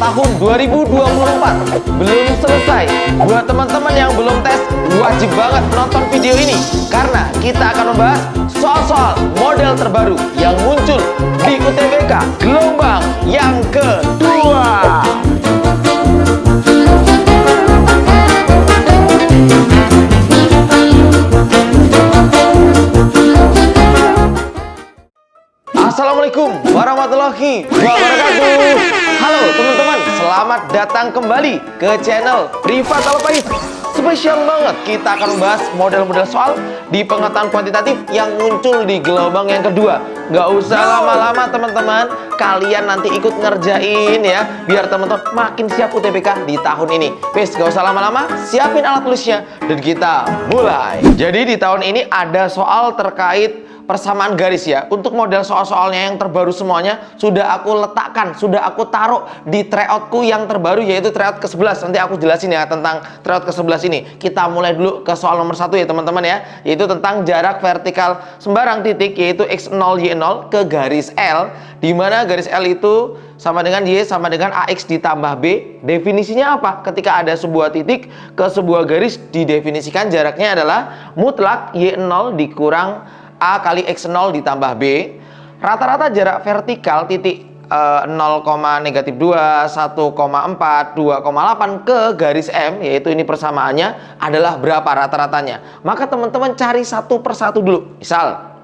tahun 2024 belum selesai. Buat teman-teman yang belum tes, wajib banget nonton video ini karena kita akan membahas soal-soal model terbaru yang muncul di UTBK gelombang yang kedua. Assalamualaikum warahmatullahi wabarakatuh. Halo teman-teman, selamat datang kembali ke channel Privat Alpais. Spesial banget, kita akan membahas model-model soal di pengetahuan kuantitatif yang muncul di gelombang yang kedua. Gak usah lama-lama teman-teman, kalian nanti ikut ngerjain ya, biar teman-teman makin siap UTBK di tahun ini. Wes, gak usah lama-lama, siapin alat tulisnya dan kita mulai. Jadi di tahun ini ada soal terkait persamaan garis ya. Untuk model soal-soalnya yang terbaru semuanya sudah aku letakkan, sudah aku taruh di tryoutku yang terbaru, yaitu tryout ke-11. Nanti aku jelasin ya tentang tryout ke-11 ini. Kita mulai dulu ke soal nomor 1 ya teman-teman ya, yaitu tentang jarak vertikal sembarang titik, yaitu X0 Y0 ke garis L, di mana garis L itu sama dengan Y sama dengan AX ditambah B. Definisinya apa? Ketika ada sebuah titik ke sebuah garis, didefinisikan jaraknya adalah mutlak Y0 dikurang A kali X0 ditambah B. Rata-rata jarak vertikal titik 0, -2, 1,4, 2,8 ke garis M, yaitu ini persamaannya adalah berapa rata-ratanya. Maka teman-teman cari satu persatu dulu. Misal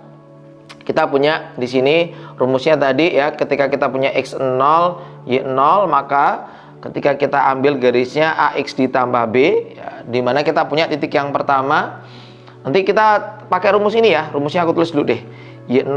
kita punya di sini rumusnya tadi ya, ketika kita punya X0 Y0, maka ketika kita ambil garisnya AX ditambah B ya, dimana kita punya titik yang pertama. Nanti kita pakai rumus ini ya, rumusnya aku tulis dulu deh. Y0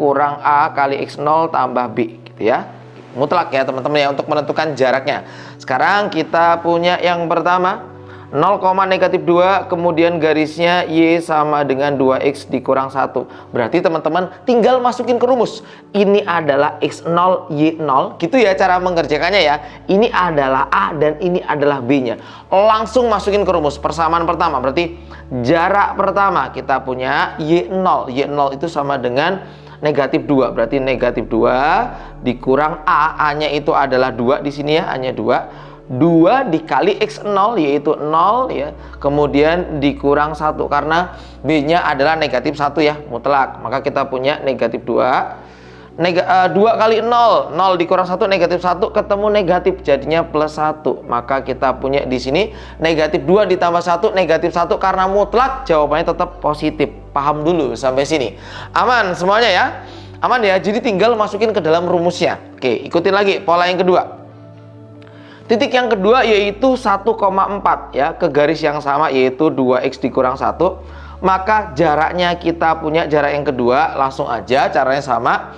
kurang A kali X0 tambah B gitu ya. Mutlak ya teman-teman ya untuk menentukan jaraknya. Sekarang kita punya yang pertama 0,-2, kemudian garisnya Y sama dengan 2X dikurang 1. Berarti teman-teman tinggal masukin ke rumus. Ini adalah X0 Y0, gitu ya cara mengerjakannya ya. Ini adalah A dan ini adalah B-nya. Langsung masukin ke rumus. Persamaan pertama berarti jarak pertama kita punya Y0. Y0 itu sama dengan -2. Berarti -2 dikurang A. A-nya itu adalah 2 di sini ya, A-nya 2. 2 dikali X0 yaitu 0 ya, kemudian dikurang 1 karena B-nya adalah -1 ya, mutlak. Maka kita punya -2. 2 kali 0, 0 dikurang 1 -1, ketemu negatif jadinya +1. Maka kita punya di sini -2 ditambah 1 -1 karena mutlak jawabannya tetap positif. Paham dulu sampai sini. Aman semuanya ya? Aman ya. Jadi tinggal masukin ke dalam rumusnya. Oke, ikutin lagi pola yang kedua. Titik yang kedua yaitu 1,4 ya, ke garis yang sama yaitu 2X dikurang 1. Maka jaraknya kita punya jarak yang kedua, langsung aja caranya sama.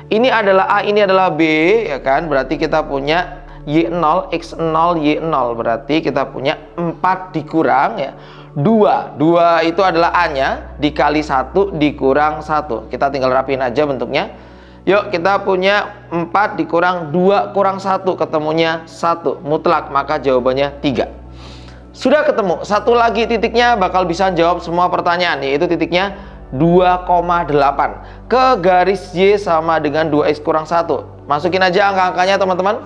Ini adalah A, ini adalah B ya kan. Berarti kita punya Y0 X0 Y0, berarti kita punya 4 dikurang ya 2. 2 itu adalah A-nya dikali 1 dikurang 1. Kita tinggal rapiin aja bentuknya. Yuk kita punya 4 dikurang 2 kurang 1, ketemunya 1 mutlak, maka jawabannya 3. Sudah ketemu satu lagi titiknya, bakal bisa jawab semua pertanyaan, yaitu titiknya 2,8 ke garis Y sama dengan 2X kurang 1. Masukin aja angka-angkanya teman-teman.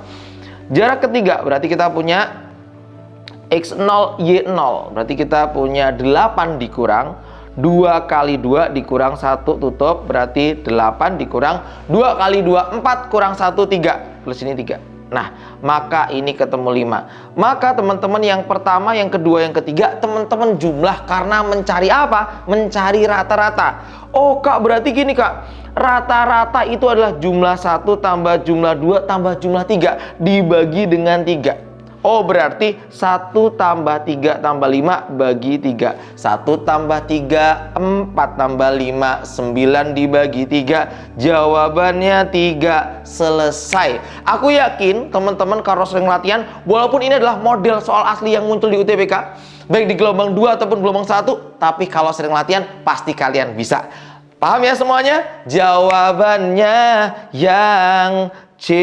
Jarak ketiga berarti kita punya X0 Y0, berarti kita punya 8 dikurang 2 kali 2 dikurang 1 tutup, berarti 8 dikurang 2 kali 2 4 kurang 1 3, plus ini 3. Nah, maka ini ketemu 5. Maka teman-teman yang pertama, yang kedua, yang ketiga, teman-teman jumlah karena mencari apa? Mencari rata-rata. Oh kak, berarti gini kak, rata-rata itu adalah jumlah 1 tambah jumlah 2 tambah jumlah 3 dibagi dengan 3. Oh berarti 1 tambah 3 tambah 5 bagi 3. 1 tambah 3 4 tambah 5 9 dibagi 3. Jawabannya 3. Selesai. Aku yakin teman-teman kalau sering latihan, walaupun ini adalah model soal asli yang muncul di UTBK, baik di gelombang 2 ataupun gelombang 1, tapi kalau sering latihan pasti kalian bisa. Paham ya semuanya? Jawabannya yang C.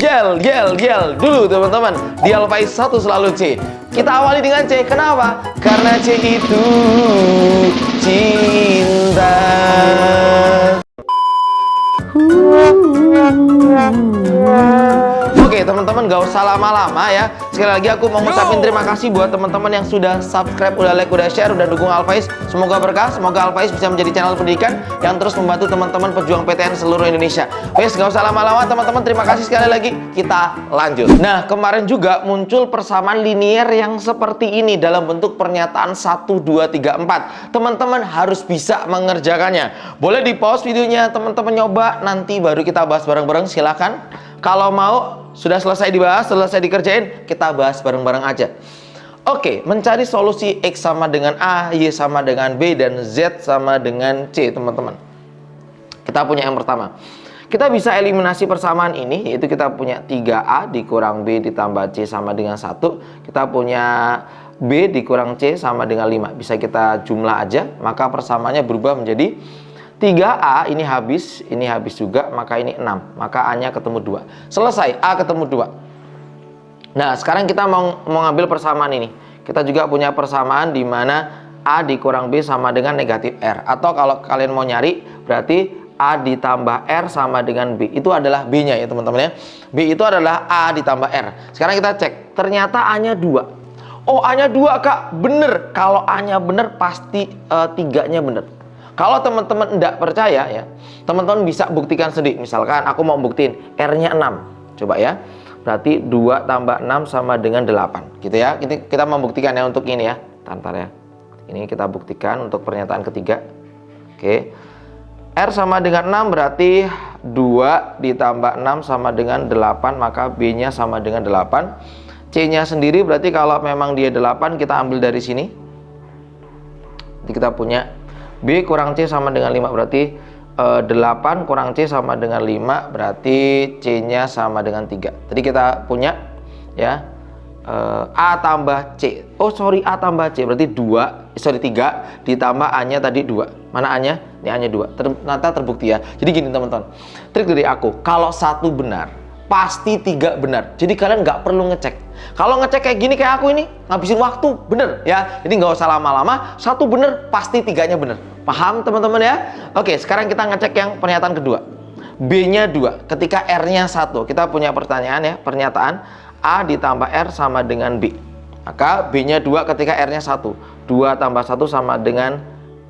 Yel dulu teman-teman. Di Alpais 1 selalu C. Kita awali dengan C. Kenapa? Karena C itu cinta. teman-teman, gak usah lama-lama ya. Sekali lagi aku mau ngucapin terima kasih buat teman-teman yang sudah subscribe, udah like, udah share, udah dukung Alfaiz. Semoga berkah, semoga Alfaiz bisa menjadi channel pendidikan yang terus membantu teman-teman pejuang PTN seluruh Indonesia. Wes, gak usah lama-lama teman-teman, terima kasih sekali lagi. Kita lanjut. Nah, kemarin juga muncul persamaan linier yang seperti ini dalam bentuk pernyataan 1, 2, 3, 4. Teman-teman harus bisa mengerjakannya. Boleh di pause videonya, teman-teman nyoba, nanti baru kita bahas bareng-bareng, silakan. Kalau mau, sudah selesai dibahas, selesai dikerjain, kita bahas bareng-bareng aja. Oke, mencari solusi X sama dengan A, Y sama dengan B, dan Z sama dengan C, teman-teman. Kita punya yang pertama. Kita bisa eliminasi persamaan ini, yaitu kita punya 3A dikurang B ditambah C sama dengan 1. Kita punya B dikurang C sama dengan 5. Bisa kita jumlah aja, maka persamaannya berubah menjadi 3A ini habis juga, maka ini 6. Maka A-nya ketemu 2. Selesai, A ketemu 2. Nah, sekarang kita mau ngambil persamaan ini. Kita juga punya persamaan di mana A dikurang B sama dengan negatif R. Atau kalau kalian mau nyari, berarti A ditambah R sama dengan B. Itu adalah B-nya ya teman-teman ya. B itu adalah A ditambah R. Sekarang kita cek, ternyata A-nya 2. Oh, A-nya 2 kak, bener. Kalau A-nya bener, pasti 3-nya bener. Kalau teman-teman tidak percaya ya, teman-teman bisa buktikan sendiri. Misalkan aku mau buktiin R-nya 6. Coba ya. Berarti 2 tambah 6 sama dengan 8. Gitu ya. Kita membuktikan ya untuk ini ya. Tantar ya. Ini kita buktikan untuk pernyataan ketiga. Oke. R sama dengan 6 berarti 2 ditambah 6 sama dengan 8. Maka B-nya sama dengan 8. C-nya sendiri berarti kalau memang dia 8, kita ambil dari sini. Jadi kita punya B kurang C sama dengan 5, berarti 8 kurang C sama dengan 5, berarti C-nya sama dengan 3. Tadi kita punya ya A tambah C. Oh sorry, A tambah C berarti 3 ditambah A-nya tadi 2. Mana A-nya? Ini A-nya 2. Ternyata terbukti ya. Jadi gini teman-teman, trik dari aku, kalau 1 benar pasti 3 benar. Jadi kalian nggak perlu ngecek. Kalau ngecek kayak gini kayak aku ini, ngabisin waktu, bener ya. Jadi nggak usah lama-lama, 1 bener pasti 3-nya bener. Paham teman-teman ya? Oke, sekarang kita ngecek yang pernyataan kedua. B-nya 2, ketika R-nya 1. Kita punya pertanyaan ya, pernyataan A ditambah R sama dengan B. Maka B-nya 2 ketika R-nya 1. 2 tambah 1 sama dengan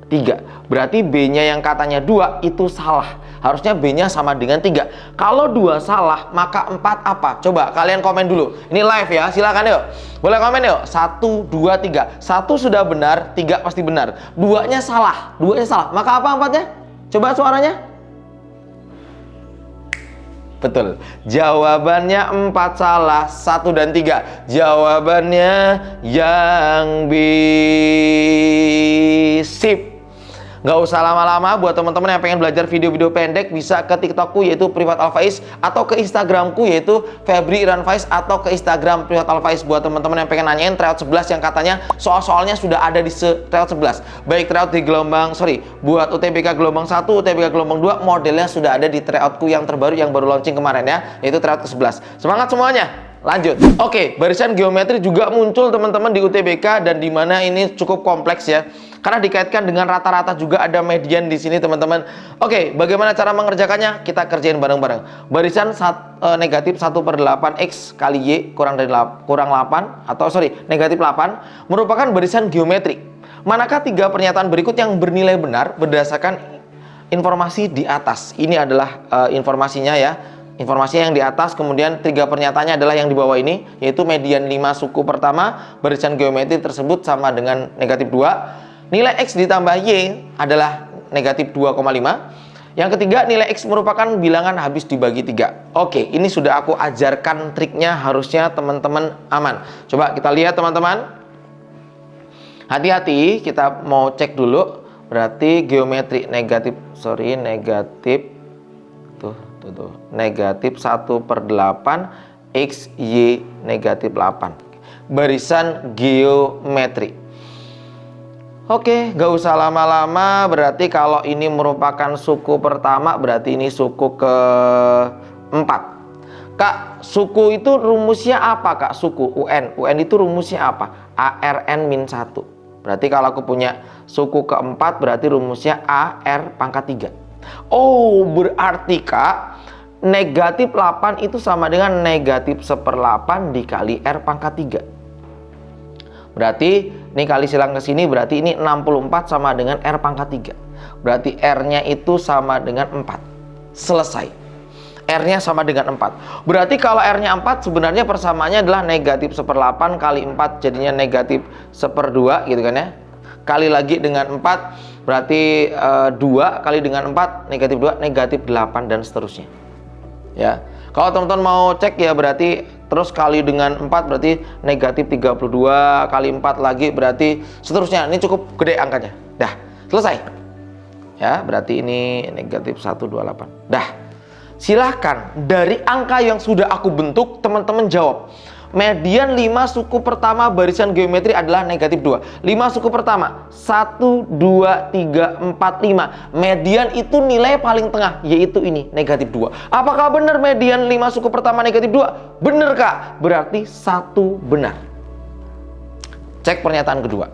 3. Berarti B-nya yang katanya 2 itu salah. Harusnya B-nya sama dengan 3. Kalau 2 salah, maka 4 apa? Coba kalian komen dulu. Ini live ya, silakan yuk. Boleh komen yuk. 1, 2, 3. 1 sudah benar, 3 pasti benar. 2-nya salah. 2-nya salah. Maka apa 4-nya? Coba suaranya. Betul. Jawabannya 4 salah, 1 dan 3. Jawabannya yang B. Sip. Nggak usah lama-lama, buat teman-teman yang pengen belajar video-video pendek bisa ke TikTokku yaitu Privat Alfaiz, atau ke Instagramku yaitu Febri Iran Faiz, atau ke Instagram Privat Alfaiz buat teman-teman yang pengen nanyain tryout 11 yang katanya soal-soalnya sudah ada di tryout 11. Baik tryout di gelombang, buat UTBK gelombang 1, UTBK gelombang 2, modelnya sudah ada di tryoutku yang terbaru yang baru launching kemarin ya, yaitu tryout ke-11. Semangat semuanya! Lanjut. Oke, barisan geometri juga muncul teman-teman di UTBK, dan dimana ini cukup kompleks ya, karena dikaitkan dengan rata-rata juga ada median di sini teman-teman. Oke, bagaimana cara mengerjakannya? Kita kerjain bareng-bareng. Barisan negatif 1/8 X kali Y kurang 8 atau negatif 8 merupakan barisan geometri. Manakah 3 pernyataan berikut yang bernilai benar berdasarkan informasi di atas? Ini adalah informasinya ya. Informasi yang di atas, kemudian 3 pernyataannya adalah yang di bawah ini, yaitu median 5 suku pertama barisan geometri tersebut sama dengan negatif 2. Nilai X ditambah Y adalah negatif 2,5. Yang ketiga, nilai X merupakan bilangan habis dibagi 3. Oke, ini sudah aku ajarkan triknya, harusnya teman-teman aman. Coba kita lihat teman-teman. Hati-hati, kita mau cek dulu. Berarti geometri negatif negatif 1/8 X, Y negatif 8. Barisan geometri. Oke, gak usah lama-lama. Berarti kalau ini merupakan suku pertama, berarti ini suku ke-4. Kak, suku itu rumusnya apa kak? Suku UN itu rumusnya apa? ARN-1. Berarti kalau aku punya suku ke-4, berarti rumusnya AR pangkat 3. Oh, berarti kak, negatif 8 itu sama dengan negatif 1/8 dikali R pangkat 3. Berarti ini kali silang ke sini, berarti ini 64 sama dengan R pangkat 3. Berarti R-nya itu sama dengan 4. Selesai. R-nya sama dengan 4. Berarti kalau R-nya 4, sebenarnya persamaannya adalah negatif 1/8 kali 4, jadinya negatif 1/2 gitu kan ya. Kali lagi dengan 4, berarti 2 kali dengan 4, negatif 2, negatif 8, dan seterusnya. Ya, kalau teman-teman mau cek ya, berarti terus kali dengan 4 berarti negatif 32, kali 4 lagi berarti seterusnya. Ini cukup gede angkanya. Dah, selesai. Ya, berarti ini negatif 128. Dah. Silahkan dari angka yang sudah aku bentuk, teman-teman jawab. Median 5 suku pertama barisan geometri adalah negatif 2. 5 suku pertama 1, 2, 3, 4, 5. Median itu nilai paling tengah, yaitu ini negatif 2. Apakah benar median 5 suku pertama negatif 2? Benar Kak, berarti 1 benar. Cek pernyataan kedua.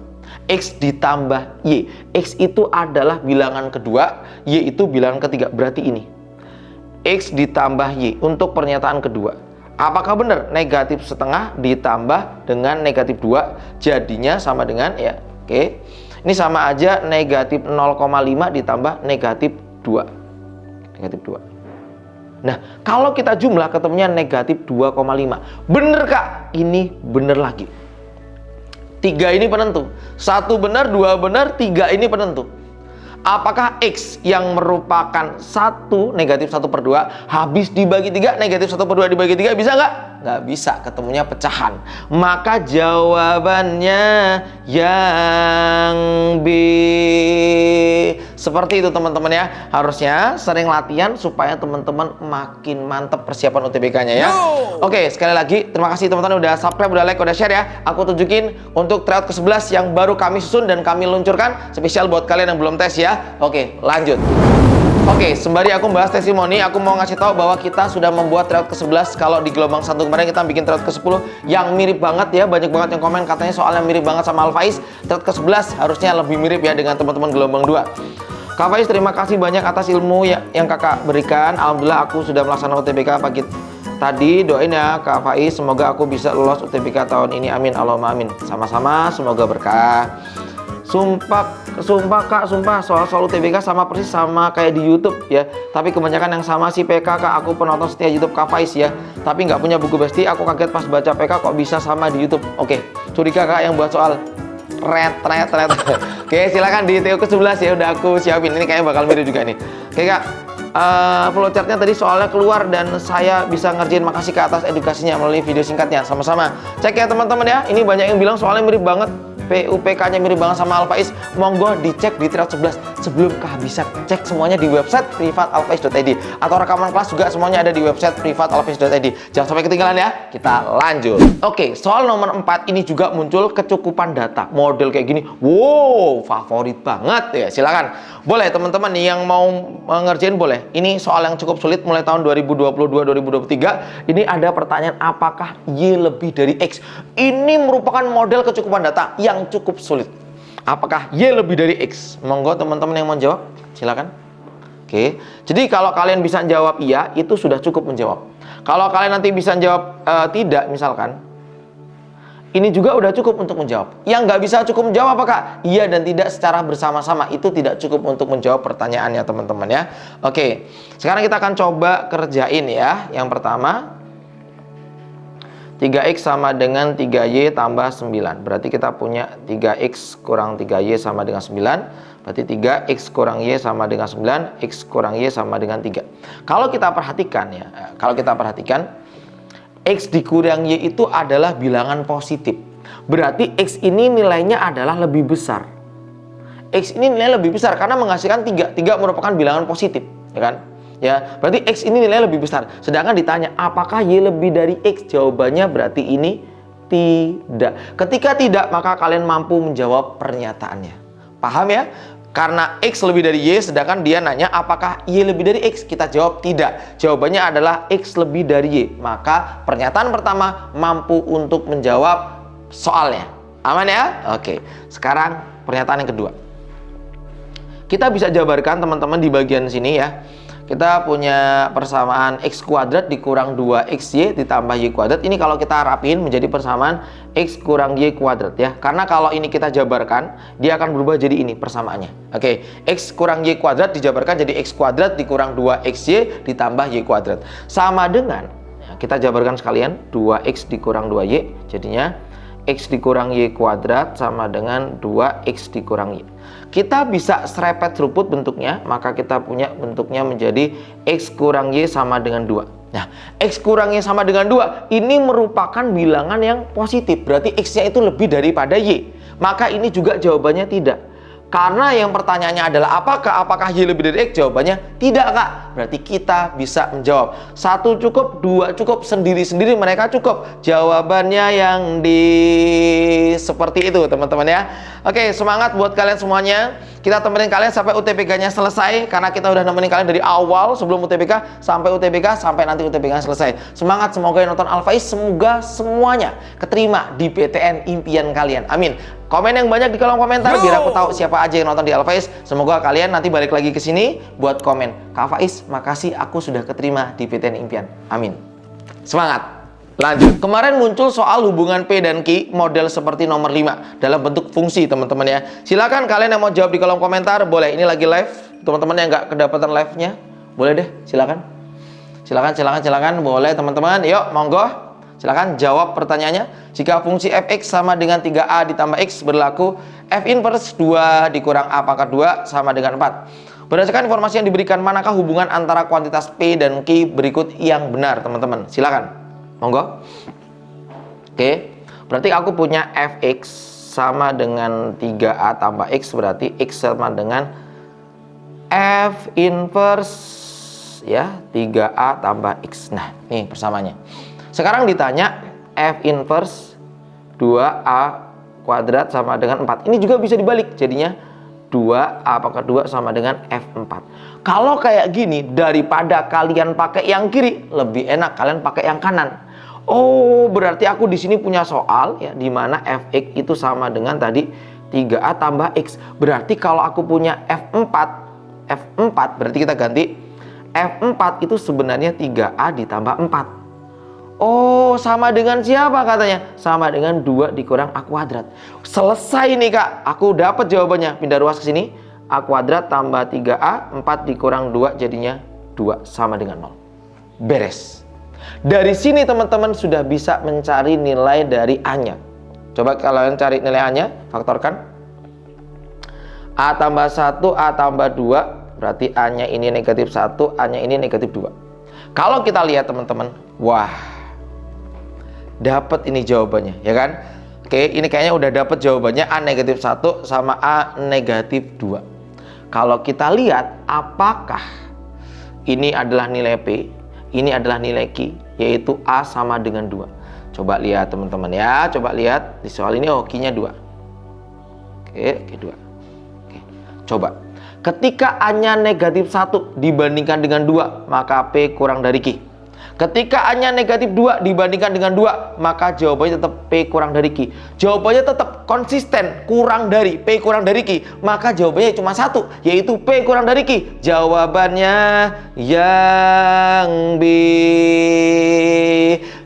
X ditambah Y. X itu adalah bilangan kedua, Y itu bilangan ketiga, berarti ini X ditambah Y untuk pernyataan kedua. Apakah benar? Negatif setengah ditambah dengan negatif 2 jadinya sama dengan ya. Oke. Ini sama aja negatif 0,5 ditambah negatif 2. Negatif 2. Nah, kalau kita jumlah ketemunya negatif 2,5. Bener Kak? Ini bener lagi. 3 ini penentu. 1 benar, 2 benar, 3 ini penentu. Apakah X yang merupakan 1 negatif 1/2 habis dibagi 3, negatif 1/2 dibagi 3 bisa nggak? Nggak bisa, ketemunya pecahan. Maka jawabannya yang B. Seperti itu teman-teman ya. Harusnya sering latihan supaya teman-teman makin mantap persiapan UTBK-nya ya. Oke, sekali lagi terima kasih teman-teman udah subscribe, udah like, udah share ya. Aku tunjukin untuk tryout ke-11 yang baru kami susun dan kami luncurkan spesial buat kalian yang belum tes ya. Oke, lanjut. Oke, sembari aku bahas testimoni, aku mau ngasih tahu bahwa kita sudah membuat tryout ke-11. Kalau di gelombang 1 kemarin kita bikin tryout ke-10 yang mirip banget ya. Banyak banget yang komen katanya soalnya mirip banget sama Al-Faiz. Tryout ke-11 harusnya lebih mirip ya dengan teman-teman gelombang 2. Kak Faiz, terima kasih banyak atas ilmu yang kakak berikan. Alhamdulillah aku sudah melaksanakan UTBK pagi tadi. Doain ya Kak Faiz, semoga aku bisa lolos UTBK tahun ini. Amin, Allahumma amin. Sama-sama, semoga berkah. Sumpah Kak, sumpah soal UTBK sama persis sama kayak di YouTube ya. Tapi kebanyakan yang sama sih PK Kak. Aku penonton setia YouTube Kak Faiz ya. Tapi nggak punya buku besti. Aku kaget pas baca PK kok bisa sama di YouTube. Oke, curiga Kak yang buat soal. Ret. Oke, silakan di TU ke-11 ya, udah aku siapin. Ini kayaknya bakal mirip juga nih. Oke Kak, flowchartnya tadi soalnya keluar dan saya bisa ngerjain. Makasih Kak atas edukasinya melalui video singkatnya. Sama-sama. Cek ya teman-teman ya. Ini banyak yang bilang soalnya mirip banget. PUPK-nya mirip banget sama Al-Faiz. Monggo dicek di tryout 11 sebelum kehabisan. Cek semuanya di website privatalfaiz.id atau rekaman kelas juga semuanya ada di website privatalfaiz.id. Jangan sampai ketinggalan ya. Kita lanjut. Oke, soal nomor 4 ini juga muncul kecukupan data. Model kayak gini. Wow, favorit banget ya. Silakan. Boleh teman-teman nih yang mau ngerjain boleh. Ini soal yang cukup sulit mulai tahun 2022-2023. Ini ada pertanyaan apakah Y lebih dari X. Ini merupakan model kecukupan data yang cukup sulit. Apakah Y lebih dari X? Monggo teman-teman yang mau jawab, silakan. Oke. Jadi kalau kalian bisa jawab iya, itu sudah cukup menjawab. Kalau kalian nanti bisa jawab tidak misalkan, ini juga udah cukup untuk menjawab. Yang nggak bisa cukup menjawab apa Kak? Iya dan tidak secara bersama-sama. Itu tidak cukup untuk menjawab pertanyaannya teman-teman ya. Oke. Sekarang kita akan coba kerjain ya. Yang pertama, 3X sama dengan 3Y tambah 9. Berarti kita punya 3X kurang 3Y sama dengan 9. Berarti 3X kurang Y sama dengan 9. X kurang Y sama dengan 3. Kalau kita perhatikan ya, X dikurang Y itu adalah bilangan positif. Berarti X ini nilainya adalah lebih besar. X ini nilai lebih besar karena menghasilkan 3. 3 merupakan bilangan positif, ya kan? Ya, berarti X ini nilai lebih besar. Sedangkan ditanya apakah Y lebih dari X? Jawabannya berarti ini tidak. Ketika tidak, maka kalian mampu menjawab pernyataannya. Paham ya? Karena X lebih dari Y, sedangkan dia nanya apakah Y lebih dari X? Kita jawab tidak. Jawabannya adalah X lebih dari Y. Maka pernyataan pertama mampu untuk menjawab soalnya. Aman ya? Oke. Sekarang pernyataan yang kedua. Kita bisa jabarkan teman-teman di bagian sini ya. kita punya persamaan X kuadrat dikurang 2XY ditambah Y kuadrat. Ini kalau kita rapiin menjadi persamaan X kurang Y kuadrat ya. Karena kalau ini kita jabarkan, dia akan berubah jadi ini persamaannya. Oke, X kurang Y kuadrat dijabarkan jadi X kuadrat dikurang 2XY ditambah Y kuadrat. Sama dengan, ya, kita jabarkan sekalian, 2X dikurang 2Y, jadinya X dikurang Y kuadrat sama dengan 2X dikurang Y. Kita bisa serepet seruput bentuknya, maka kita punya bentuknya menjadi X kurang Y sama dengan 2. Nah, X kurang Y sama dengan 2 ini merupakan bilangan yang positif, berarti X-nya itu lebih daripada Y. Maka ini juga jawabannya tidak. Karena yang pertanyaannya adalah apakah Y lebih dari X? Jawabannya tidak, Kak. Berarti kita bisa menjawab. 1 cukup, 2 cukup, sendiri-sendiri mereka cukup. Jawabannya yang di seperti itu, teman-teman ya. Oke, semangat buat kalian semuanya. Kita temenin kalian sampai UTBK-nya selesai. Karena kita udah nemenin kalian dari awal sebelum UTBK sampai UTBK sampai nanti UTBK selesai. Semangat, semoga yang nonton Al-Faiz semoga semuanya keterima di PTN impian kalian. Amin. Komen yang banyak di kolom komentar biar aku tahu siapa aja yang nonton di Al-Faiz. Semoga kalian nanti balik lagi ke sini buat komen, Kak Faiz, makasih aku sudah keterima di PTN impian. Amin. Semangat. Lanjut. Kemarin muncul soal hubungan P dan Q model seperti nomor 5 dalam bentuk fungsi, teman-teman ya. Silakan kalian yang mau jawab di kolom komentar, boleh. Ini lagi live. Teman-teman yang nggak kedapatan live-nya, boleh deh, silakan. Silakan, boleh teman-teman. Yuk, monggo. Silakan jawab pertanyaannya. Jika fungsi fx sama dengan 3a ditambah x berlaku f inverse 2 dikurang a pangkat 2 sama dengan 4. Berdasarkan informasi yang diberikan, manakah hubungan antara kuantitas P dan Q berikut yang benar, teman-teman? Silakan. Monggo. Oke. Berarti aku punya fx sama dengan 3a tambah x, berarti x sama dengan f inverse ya 3a tambah x. Nah, nih persamaannya. Sekarang ditanya f inverse 2a kuadrat sama dengan 4. Ini juga bisa dibalik, jadinya 2a pangkat 2 sama dengan f4. Kalau kayak gini, daripada kalian pakai yang kiri, lebih enak kalian pakai yang kanan. Oh, berarti aku di sini punya soal ya, di mana fx itu sama dengan tadi 3a tambah x. Berarti kalau aku punya f4 berarti kita ganti f4 itu sebenarnya 3a ditambah 4. Oh, sama dengan siapa katanya? Sama dengan 2 dikurang A kuadrat. Selesai nih, Kak. Aku dapat jawabannya. Pindah ruas ke sini. A kuadrat tambah 3A, 4 dikurang 2 jadinya 2 sama dengan 0. Beres. Dari sini teman-teman sudah bisa mencari nilai dari A-nya. Coba kalian cari nilai A-nya, faktorkan. A tambah 1, A tambah 2, berarti A-nya ini negatif 1, A-nya ini negatif 2. Kalau kita lihat teman-teman, wah, dapat ini jawabannya, ya kan? Oke, ini kayaknya udah dapat jawabannya, A negatif 1 sama A negatif 2. Kalau kita lihat apakah ini adalah nilai P, ini adalah nilai Q, yaitu A sama dengan 2. Coba lihat teman-teman ya, coba lihat di soal ini, oh Q-nya 2. Oke, 2. Oke, coba. Ketika A-nya negatif 1 dibandingkan dengan 2, maka P kurang dari Q. Ketika A-nya negatif 2 dibandingkan dengan 2, maka jawabannya tetap P kurang dari Q. Jawabannya tetap konsisten, kurang dari, P kurang dari Q. Maka jawabannya cuma satu, yaitu P kurang dari Q. Jawabannya yang B.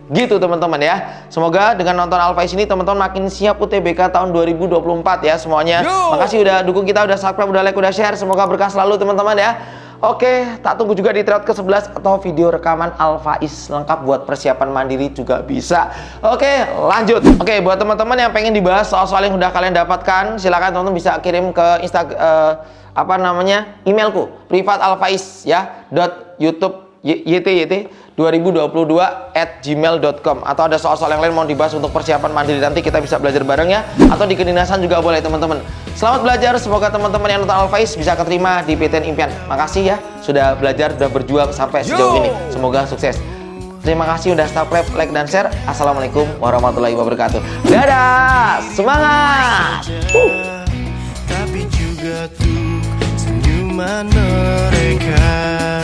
Gitu teman-teman ya. Semoga dengan nonton Al-Faiz ini teman-teman makin siap UTBK tahun 2024 ya semuanya. Makasih udah dukung kita, udah subscribe, udah like, udah share. Semoga berkah selalu teman-teman ya. Oke, tak tunggu juga di thread ke-11 atau video rekaman Al-Faiz lengkap buat persiapan mandiri juga bisa. Oke, lanjut. Oke, buat teman-teman yang pengen dibahas soal-soal yang udah kalian dapatkan, silakan teman-teman bisa kirim ke emailku privatalfaiz ya .youtube.yt2022@gmail.com. atau ada soal-soal yang lain mau dibahas untuk persiapan mandiri, nanti kita bisa belajar bareng ya, atau di kedinasan juga boleh teman-teman. Selamat belajar, semoga teman-teman yang nonton Al-Faiz bisa keterima di PTN impian. Makasih ya sudah belajar, sudah berjuang sampai sejauh ini, semoga sukses. Terima kasih udah subscribe, like, dan share. Assalamualaikum warahmatullahi wabarakatuh. Dadah, semangat. Tapi juga tuh senyuman mereka.